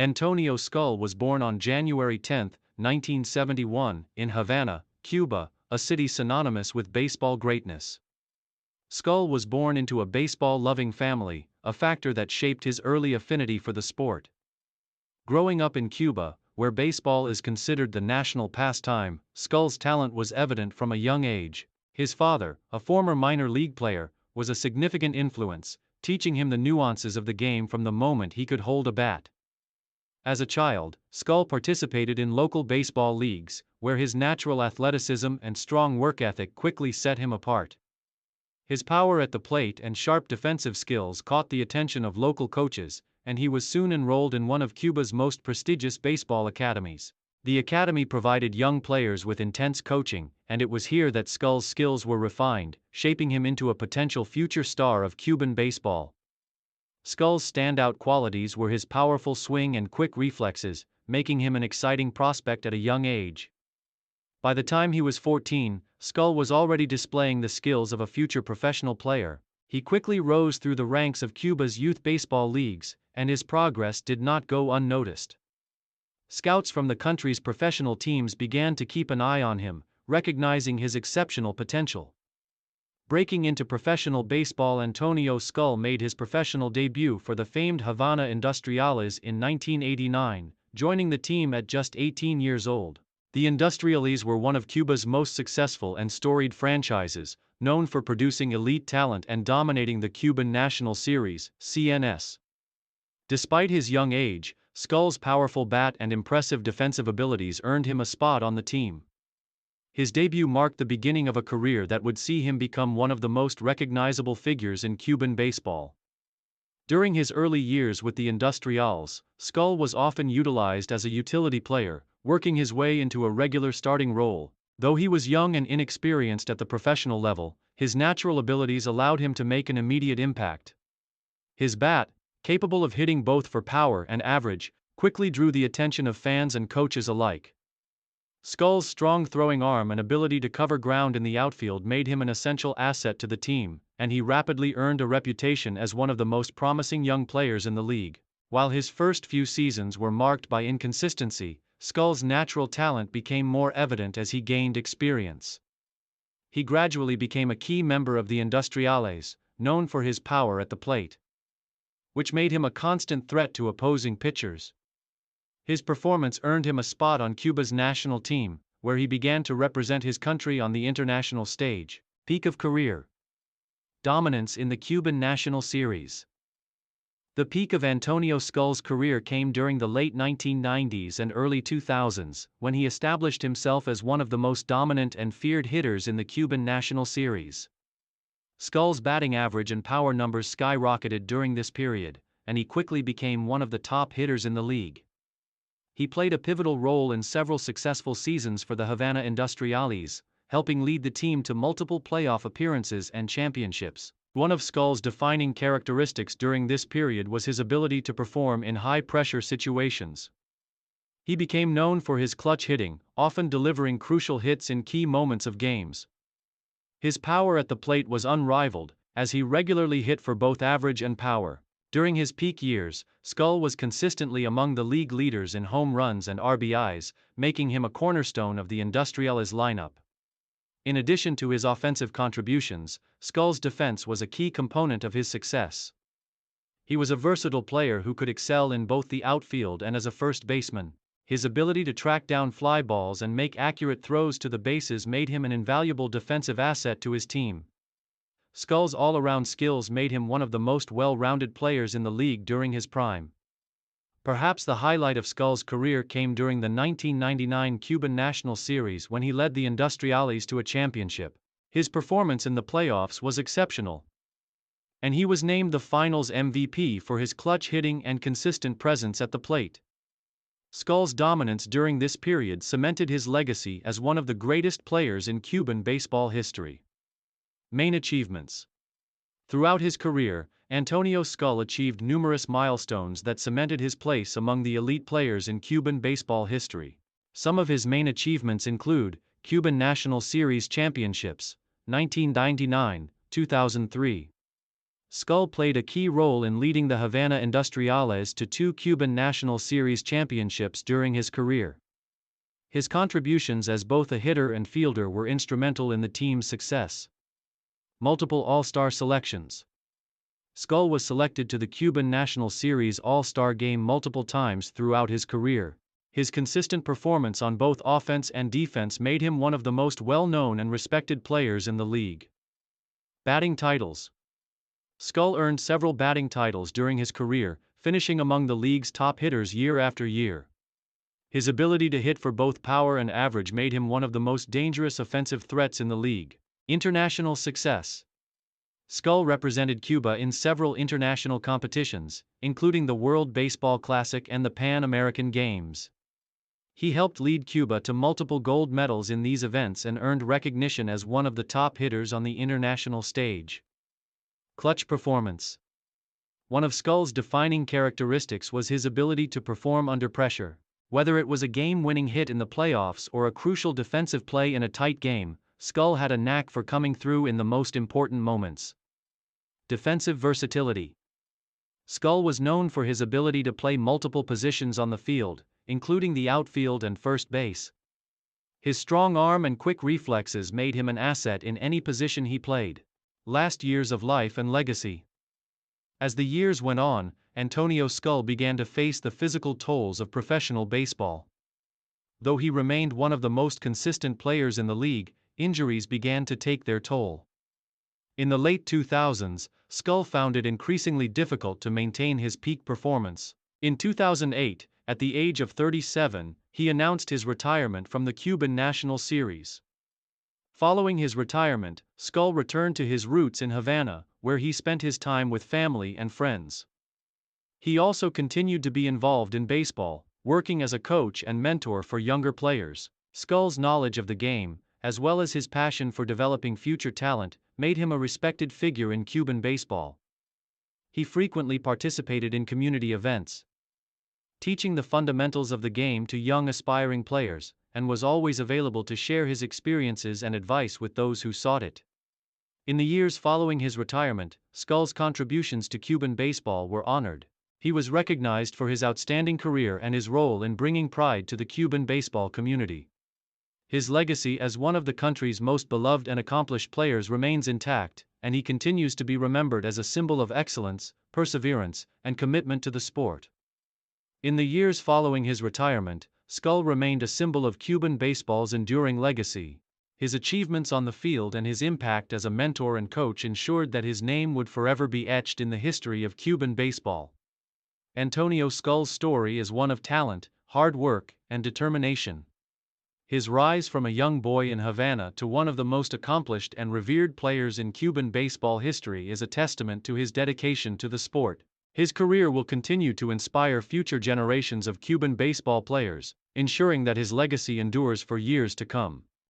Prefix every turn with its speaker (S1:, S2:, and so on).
S1: Antonio Scull was born on January 10, 1971, in Havana, Cuba, a city synonymous with baseball greatness. Scull was born into a baseball-loving family, a factor that shaped his early affinity for the sport. Growing up in Cuba, where baseball is considered the national pastime, Scull's talent was evident from a young age. His father, a former minor league player, was a significant influence, teaching him the nuances of the game from the moment he could hold a bat. As a child, Scull participated in local baseball leagues, where his natural athleticism and strong work ethic quickly set him apart. His power at the plate and sharp defensive skills caught the attention of local coaches, and he was soon enrolled in one of Cuba's most prestigious baseball academies. The academy provided young players with intense coaching, and it was here that Scull's skills were refined, shaping him into a potential future star of Cuban baseball. Scull's standout qualities were his powerful swing and quick reflexes, making him an exciting prospect at a young age. By the time he was 14, Scull was already displaying the skills of a future professional player. He quickly rose through the ranks of Cuba's youth baseball leagues, and his progress did not go unnoticed. Scouts from the country's professional teams began to keep an eye on him, recognizing his exceptional potential. Breaking into professional baseball, Antonio Scull made his professional debut for the famed Havana Industriales in 1989, joining the team at just 18 years old. The Industriales were one of Cuba's most successful and storied franchises, known for producing elite talent and dominating the Cuban National Series, CNS. Despite his young age, Scull's powerful bat and impressive defensive abilities earned him a spot on the team. His debut marked the beginning of a career that would see him become one of the most recognizable figures in Cuban baseball. During his early years with the Industriales, Scull was often utilized as a utility player, working his way into a regular starting role. Though he was young and inexperienced at the professional level, his natural abilities allowed him to make an immediate impact. His bat, capable of hitting both for power and average, quickly drew the attention of fans and coaches alike. Scull's strong throwing arm and ability to cover ground in the outfield made him an essential asset to the team, and he rapidly earned a reputation as one of the most promising young players in the league. While his first few seasons were marked by inconsistency, Scull's natural talent became more evident as he gained experience. He gradually became a key member of the Industriales, known for his power at the plate, which made him a constant threat to opposing pitchers. His performance earned him a spot on Cuba's national team, where he began to represent his country on the international stage. Peak of career. Dominance in the Cuban National Series. The peak of Antonio Scull's career came during the late 1990s and early 2000s, when he established himself as one of the most dominant and feared hitters in the Cuban National Series. Scull's batting average and power numbers skyrocketed during this period, and he quickly became one of the top hitters in the league. He played a pivotal role in several successful seasons for the Havana Industriales, helping lead the team to multiple playoff appearances and championships. One of Scull's defining characteristics during this period was his ability to perform in high-pressure situations. He became known for his clutch hitting, often delivering crucial hits in key moments of games. His power at the plate was unrivaled, as he regularly hit for both average and power. During his peak years, Scull was consistently among the league leaders in home runs and RBIs, making him a cornerstone of the Industriales lineup. In addition to his offensive contributions, Scull's defense was a key component of his success. He was a versatile player who could excel in both the outfield and as a first baseman. His ability to track down fly balls and make accurate throws to the bases made him an invaluable defensive asset to his team. Scull's all-around skills made him one of the most well-rounded players in the league during his prime. Perhaps the highlight of Scull's career came during the 1999 Cuban National Series when he led the Industriales to a championship. His performance in the playoffs was exceptional, and he was named the Finals MVP for his clutch hitting and consistent presence at the plate. Scull's dominance during this period cemented his legacy as one of the greatest players in Cuban baseball history. Main achievements. Throughout his career, Antonio Scull achieved numerous milestones that cemented his place among the elite players in Cuban baseball history. Some of his main achievements include Cuban National Series championships, 1999, 2003. Scull played a key role in leading the Havana Industriales to 2 Cuban National Series championships during his career. His contributions as both a hitter and fielder were instrumental in the team's success. Multiple All-Star selections. Scull was selected to the Cuban National Series All-Star game multiple times throughout his career. His consistent performance on both offense and defense made him one of the most well-known and respected players in the league. Batting titles. Scull earned several batting titles during his career, finishing among the league's top hitters year after year. His ability to hit for both power and average made him one of the most dangerous offensive threats in the league. International success. Scull represented Cuba in several international competitions, including the World Baseball Classic and the Pan American Games. He helped lead Cuba to multiple gold medals in these events and earned recognition as one of the top hitters on the international stage. Clutch performance. One of Scull's defining characteristics was his ability to perform under pressure. Whether it was a game-winning hit in the playoffs or a crucial defensive play in a tight game, Scull had a knack for coming through in the most important moments. Defensive versatility. Scull was known for his ability to play multiple positions on the field, including the outfield and first base. His strong arm and quick reflexes made him an asset in any position he played. Last years of life and legacy. As the years went on, Antonio Scull began to face the physical tolls of professional baseball. Though he remained one of the most consistent players in the league, injuries began to take their toll. In the late 2000s, Scull found it increasingly difficult to maintain his peak performance. In 2008, at the age of 37, he announced his retirement from the Cuban National Series. Following his retirement, Scull returned to his roots in Havana, where he spent his time with family and friends. He also continued to be involved in baseball, working as a coach and mentor for younger players. Scull's knowledge of the game, as well as his passion for developing future talent, made him a respected figure in Cuban baseball. He frequently participated in community events, teaching the fundamentals of the game to young aspiring players, and was always available to share his experiences and advice with those who sought it. In the years following his retirement, Scull's contributions to Cuban baseball were honored. He was recognized for his outstanding career and his role in bringing pride to the Cuban baseball community. His legacy as one of the country's most beloved and accomplished players remains intact, and he continues to be remembered as a symbol of excellence, perseverance, and commitment to the sport. In the years following his retirement, Scull remained a symbol of Cuban baseball's enduring legacy. His achievements on the field and his impact as a mentor and coach ensured that his name would forever be etched in the history of Cuban baseball. Antonio Scull's story is one of talent, hard work, and determination. His rise from a young boy in Havana to one of the most accomplished and revered players in Cuban baseball history is a testament to his dedication to the sport. His career will continue to inspire future generations of Cuban baseball players, ensuring that his legacy endures for years to come.